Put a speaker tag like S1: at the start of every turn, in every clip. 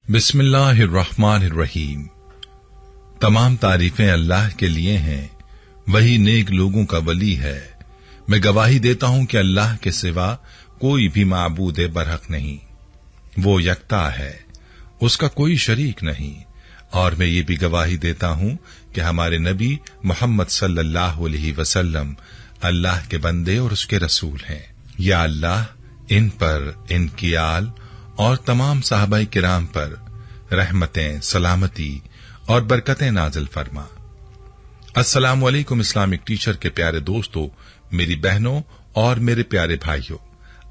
S1: बिस्मिल्लाहिर्रहमानिर्रहीम। तमाम तारीफें अल्लाह के लिए हैं, वही नेक लोगों का वली है। मैं गवाही देता हूं कि अल्लाह के सिवा कोई भी माबूद बरहक नहीं, वो यकता है, उसका कोई शरीक नहीं। और मैं ये भी गवाही देता हूं कि हमारे नबी मोहम्मद सल्लल्लाहु अलैहि वसल्लम अल्लाह के बंदे और उसके रसूल हैं। या अल्लाह इन पर, इनकी आल और तमाम साहबाए किराम पर रहमतें, सलामती और बरकतें नाजिल फरमा। अस्सलामु अलैकुम इस्लामिक टीचर के प्यारे दोस्तों, मेरी बहनों और मेरे प्यारे भाइयों,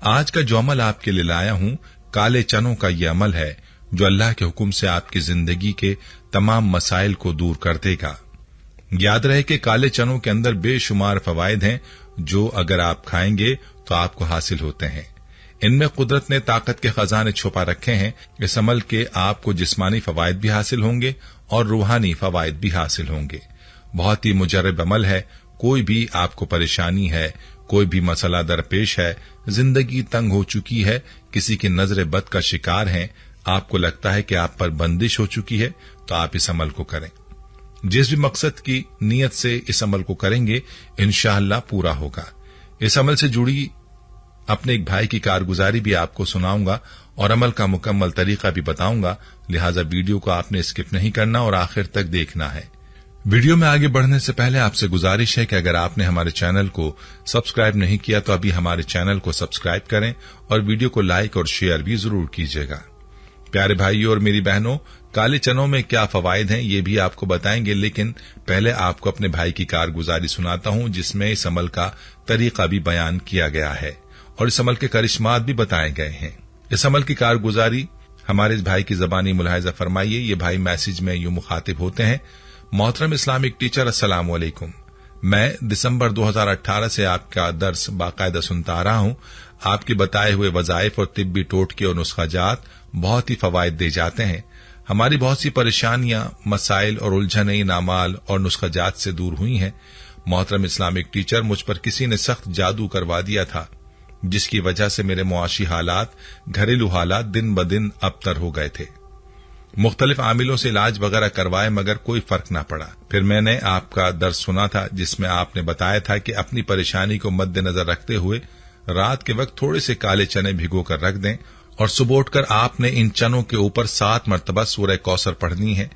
S1: आज का जो अमल आपके लिए लाया हूं, काले चनों का ये अमल है जो अल्लाह के हुक्म से आपकी जिंदगी के तमाम मसाइल को दूर कर देगा। याद रहे कि काले चनों के अंदर बेशुमार फवायद हैं जो अगर आप खाएंगे तो आपको हासिल होते हैं। इनमें कुदरत ने ताकत के खजाने छुपा रखे हैं। इस अमल के आपको जिस्मानी फवायद भी हासिल होंगे और रूहानी फवायद भी हासिल होंगे। बहुत ही मुजर्रब अमल है। कोई भी आपको परेशानी है, कोई भी मसला दरपेश है, जिंदगी तंग हो चुकी है, किसी की नजर बद का शिकार हैं, आपको लगता है कि आप पर बंदिश हो चुकी है, तो आप इस अमल को करें। जिस भी मकसद की नीयत से इस अमल को करेंगे, इंशाअल्लाह पूरा होगा। इस अमल से जुड़ी अपने एक भाई की कारगुजारी भी आपको सुनाऊंगा और अमल का मुकम्मल तरीका भी बताऊंगा, लिहाजा वीडियो को आपने स्किप नहीं करना और आखिर तक देखना है। वीडियो में आगे बढ़ने से पहले आपसे गुजारिश है कि अगर आपने हमारे चैनल को सब्सक्राइब नहीं किया तो अभी हमारे चैनल को सब्सक्राइब करें और वीडियो को लाइक और शेयर भी जरूर कीजिएगा। प्यारे भाइयों और मेरी बहनों, काले चनों में क्या फवायद हैं ये भी आपको बताएंगे, लेकिन पहले आपको अपने भाई की कारगुजारी सुनाता हूं जिसमें इस अमल का तरीका भी बयान किया गया है और इस अमल के करिश्मात भी बताए गए हैं। इस अमल की कारगुजारी हमारे इस भाई की जबानी मुलाहिजा फरमाइए। ये भाई मैसेज में यूं मुखातिब होते हैं, मोहतरम इस्लामिक टीचर, अस्सलामु अलैकुम। मैं दिसंबर 2018 से आपका दर्स बाकायदा सुनता आ रहा हूं। आपके बताए हुए वजाइफ और तिब्बी टोटके और नुस्खाजात बहुत ही फवायद दे जाते हैं। हमारी बहुत सी परेशानियां, मसाइल और उलझनें इन अमाल और नुस्खाजात से दूर हुई हैं। मोहतरम इस्लामिक टीचर, मुझ पर किसी ने सख्त जादू करवा दिया था जिसकी वजह से मेरे मुआशी हालात, घरेलू हालात दिन ब दिन अबतर हो गए थे। मुख्तलिफ आमिलों से इलाज वगैरह करवाए मगर कोई फर्क न पड़ा। फिर मैंने आपका दर्स सुना था जिसमें आपने बताया था कि अपनी परेशानी को मद्देनजर रखते हुए रात के वक्त थोड़े से काले चने भिगो कर रख दें और सुबह उठकर आपने इन चनों के ऊपर 7 मरतबा सूरह कौसर पढ़नी है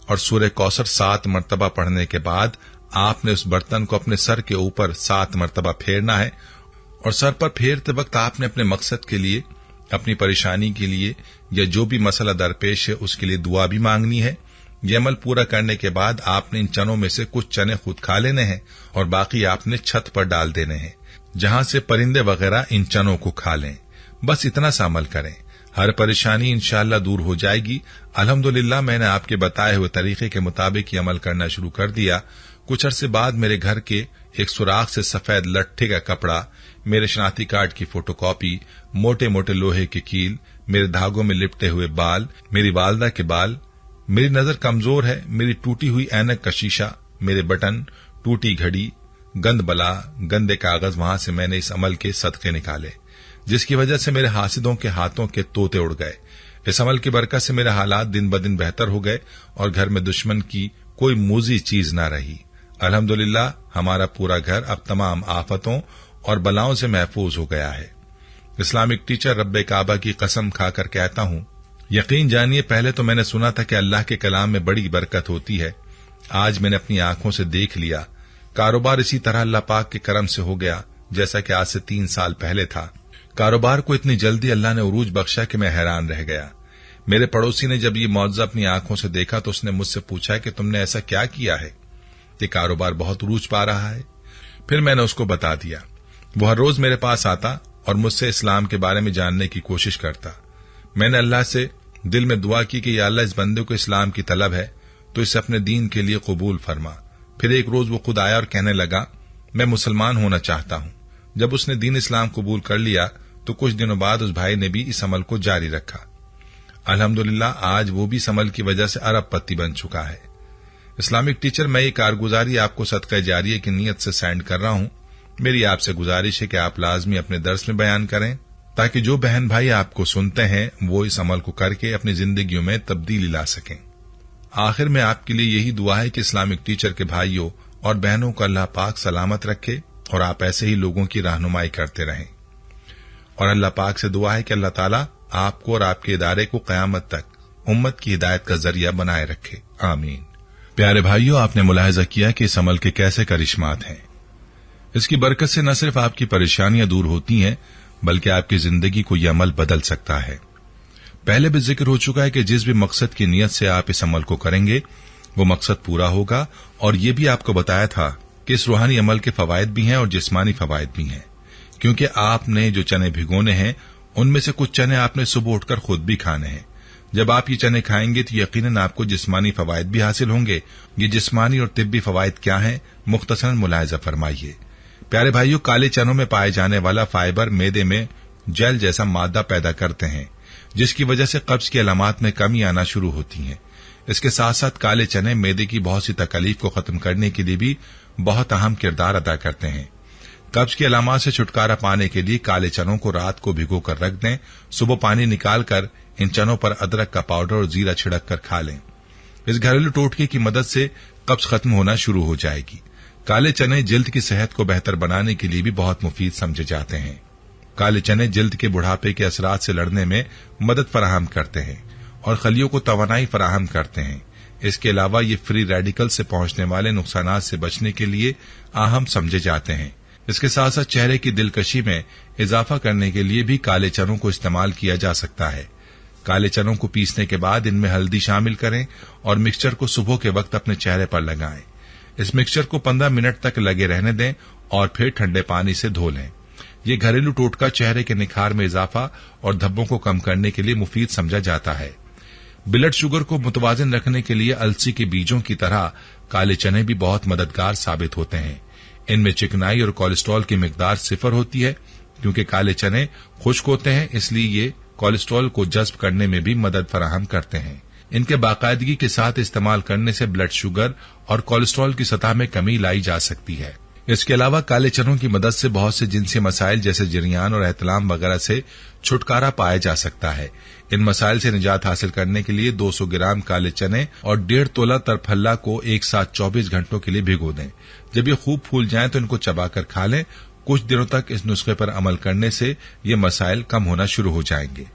S1: और सूरह कौसर 7 मरतबा पढ़ने के बाद आपने उस बर्तन को अपने सर के ऊपर 7 मरतबा फेरना है और सर पर फेरते वक्त आपने अपने मकसद के लिए, अपनी परेशानी के लिए या जो भी मसला दरपेश है उसके लिए दुआ भी मांगनी है। यह अमल पूरा करने के बाद आपने इन चनों में से कुछ चने खुद खा लेने हैं और बाकी आपने छत पर डाल देने हैं जहां से परिंदे वगैरह इन चनों को खा लें। बस इतना सा अमल करें, हर परेशानी इंशाअल्लाह दूर हो जाएगी। अल्हम्दुलिल्लाह मैंने आपके बताए हुए तरीके के मुताबिक ये अमल करना शुरू कर दिया। कुछ अरसे बाद मेरे घर के एक सुराख से सफेद लट्ठे का कपड़ा, मेरे शनाख्ती कार्ड की फोटोकॉपी, मोटे मोटे लोहे के कील, मेरे धागों में लिपटे हुए बाल, मेरी वालदा के बाल, मेरी नजर कमजोर है, मेरी टूटी हुई ऐनक का शीशा, मेरे बटन, टूटी घड़ी, गंद बला, गंदे कागज, वहां से मैंने इस अमल के सदके निकाले जिसकी वजह से मेरे हासिदों के हाथों के तोते उड़ गए। इस अमल की बरकत से मेरे हालात दिन ब दिन बेहतर हो गए और घर में दुश्मन की कोई मूजी चीज न रही। अल्हम्दुलिल्लाह हमारा पूरा घर अब तमाम आफतों और बलाओं से महफूज हो गया है। इस्लामिक टीचर, रब्बे काबा की कसम खाकर कहता हूं, यकीन जानिए पहले तो मैंने सुना था कि अल्लाह के कलाम में बड़ी बरकत होती है। आज मैंने अपनी आंखों से देख लिया। कारोबार इसी तरह अल्लाह पाक के करम से हो गया जैसा कि आज से 3 साल पहले था। कारोबार को इतनी जल्दी अल्लाह ने उरूज बख्शा कि मैं हैरान रह गया। मेरे पड़ोसी ने जब ये मौजज़ा अपनी आंखों से देखा तो उसने मुझसे पूछा कि तुमने ऐसा क्या किया है कि कारोबार बहुत उरूज पा रहा है। फिर मैंने उसको बता दिया। वो हर रोज मेरे पास आता और मुझसे इस्लाम के बारे में जानने की कोशिश करता। मैंने अल्लाह से दिल में दुआ की कि या अल्लाह, इस बंदे को इस्लाम की तलब है तो इसे अपने दीन के लिए कबूल फरमा। फिर एक रोज वो खुद आया और कहने लगा, मैं मुसलमान होना चाहता हूं। जब उसने दीन इस्लाम कबूल कर लिया तो कुछ दिनों बाद उस भाई ने भी इस अमल को जारी रखा। अल्हम्दुलिल्लाह आज वो भी इस अमल की वजह से अरबपति बन चुका है। इस्लामिक टीचर, मैं ये कारगुजारी आपको सदका जारिया की नीयत से सेंड कर रहा हूं। मेरी आपसे गुजारिश है कि आप लाजमी अपने दर्स में बयान करें ताकि जो बहन भाई आपको सुनते हैं वो इस अमल को करके अपनी जिंदगियों में तब्दीली ला सकें। आखिर में आपके लिए यही दुआ है कि इस्लामिक टीचर के भाइयों और बहनों को अल्लाह पाक सलामत रखे और आप ऐसे ही लोगों की रहनुमाई करते रहें। और अल्लाह पाक से दुआ है कि अल्लाह ताला आपको और आपके इदारे को कयामत तक उम्मत की हिदायत का जरिया बनाए रखे। आमीन। प्यारे भाइयों, आपने मुलाहिजा किया कि इस अमल के कैसे करिश्मात हैं। इसकी बरकत से न सिर्फ आपकी परेशानियां दूर होती हैं बल्कि आपकी जिंदगी को यह अमल बदल सकता है। पहले भी जिक्र हो चुका है कि जिस भी मकसद की नीयत से आप इस अमल को करेंगे वो मकसद पूरा होगा। और ये भी आपको बताया था कि इस रूहानी अमल के फवायद भी हैं और जिस्मानी फवायद भी हैं, क्योंकि आपने जो चने भिगोने हैं उनमें से कुछ चने आपने सुबह उठकर खुद भी खाने हैं। जब आप ये चने खाएंगे तो यकीनन आपको जिस्मानी फवायद भी हासिल होंगे। ये जिस्मानी और तिब्बी फवायद क्या हैं, मुख्तसरन मुलाहिजा फरमाइए। प्यारे भाइयों, काले चनों में पाए जाने वाला फाइबर मैदे में जेल जैसा मादा पैदा करते हैं, जिसकी वजह से कब्ज की अलामात में कमी आना शुरू होती है। इसके साथ साथ काले चने मैदे की बहुत सी तकलीफ को खत्म करने के लिए भी बहुत अहम किरदार अदा करते हैं। कब्ज की अलामात से छुटकारा पाने के लिए काले चनों को रात को भिगो कर रख दें। सुबह पानी निकालकर इन चनों पर अदरक का पाउडर और जीरा छिड़क कर खा लें। इस घरेलू टोटके की मदद से कब्ज खत्म होना शुरू हो जाएगी। काले चने जिल्द की सेहत को बेहतर बनाने के लिए भी बहुत मुफीद समझे जाते हैं। काले चने जिल्द के बुढ़ापे के असरात से लड़ने में मदद फराहम करते हैं और खलियों को तवानाई फराहम करते हैं। इसके अलावा ये फ्री रेडिकल से पहुंचने वाले नुकसानात से बचने के लिए अहम समझे जाते हैं। इसके साथ साथ चेहरे की दिलकशी में इजाफा करने के लिए भी काले चनों को इस्तेमाल किया जा सकता है। काले चनों को पीसने के बाद इनमें हल्दी शामिल करें और मिक्सचर को सुबह के वक्त अपने चेहरे पर लगाएं। इस मिक्सचर को 15 मिनट तक लगे रहने दें और फिर ठंडे पानी से धो लें। ये घरेलू टोटका चेहरे के निखार में इजाफा और धब्बों को कम करने के लिए मुफीद समझा जाता है। ब्लड शुगर को मुतवाजिन रखने के लिए अलसी के बीजों की तरह काले चने भी बहुत मददगार साबित होते हैं। इनमें चिकनाई और कोलेस्ट्रॉल की मिकदार सिफर होती है। क्योंकि काले चने खुश्क होते हैं, इसलिए ये कोलेस्ट्रॉल को जज्ब करने में भी मदद फराहम करते हैं। इनके बाकायदगी के साथ इस्तेमाल करने से ब्लड शुगर और कोलेस्ट्रॉल की सतह में कमी लाई जा सकती है। इसके अलावा काले चनों की मदद से बहुत से जिनसी मसाइल जैसे जरियान और एहतलाम वगैरह से छुटकारा पाया जा सकता है। इन मसाइल से निजात हासिल करने के लिए 200 ग्राम काले चने और 1.5 तोला तरफल्ला को एक साथ 24 घंटों के लिए भिगो दें। जब ये खूब फूल जाएं तो इनको चबाकर खा लें। कुछ दिनों तक इस नुस्खे पर अमल करने से ये मसाइल कम होना शुरू हो जाएंगे।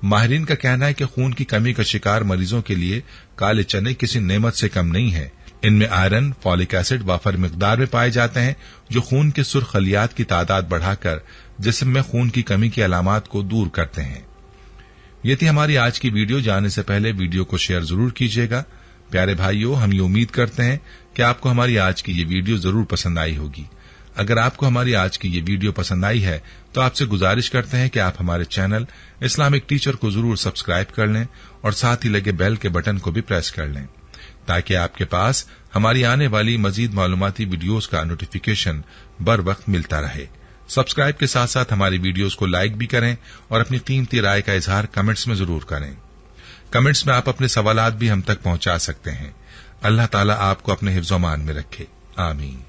S1: माहिरीन का कहना है कि खून की कमी का शिकार मरीजों के लिए काले चने किसी नेमत से कम नहीं है। इनमें आयरन, फॉलिक एसिड वाफर मिकदार में पाए जाते हैं, जो खून के सुर्ख खलियात की तादाद बढ़ाकर जिस्म में खून की कमी की अलामात को दूर करते हैं। ये थी हमारी आज की वीडियो। जाने से पहले वीडियो को शेयर जरूर कीजिएगा। प्यारे भाइयों, हम ये उम्मीद करते हैं कि आपको हमारी आज की ये वीडियो जरूर पसंद आई होगी। अगर आपको हमारी आज की ये वीडियो पसंद आई है तो आपसे गुजारिश करते हैं कि आप हमारे चैनल इस्लामिक टीचर को जरूर सब्सक्राइब कर लें और साथ ही लगे बेल के बटन को भी प्रेस कर लें, ताकि आपके पास हमारी आने वाली मजीद मालूमाती वीडियोस का नोटिफिकेशन बर वक्त मिलता रहे। सब्सक्राइब के साथ साथ हमारी वीडियोस को लाइक भी करें और अपनी कीमती राय का इजहार कमेंट्स में जरूर करें। कमेंट्स में आप अपने सवालात भी हम तक पहुंचा सकते हैं। अल्लाह ताला आपको अपने हिफ्ज़-ओ-मान में रखे। आमीन।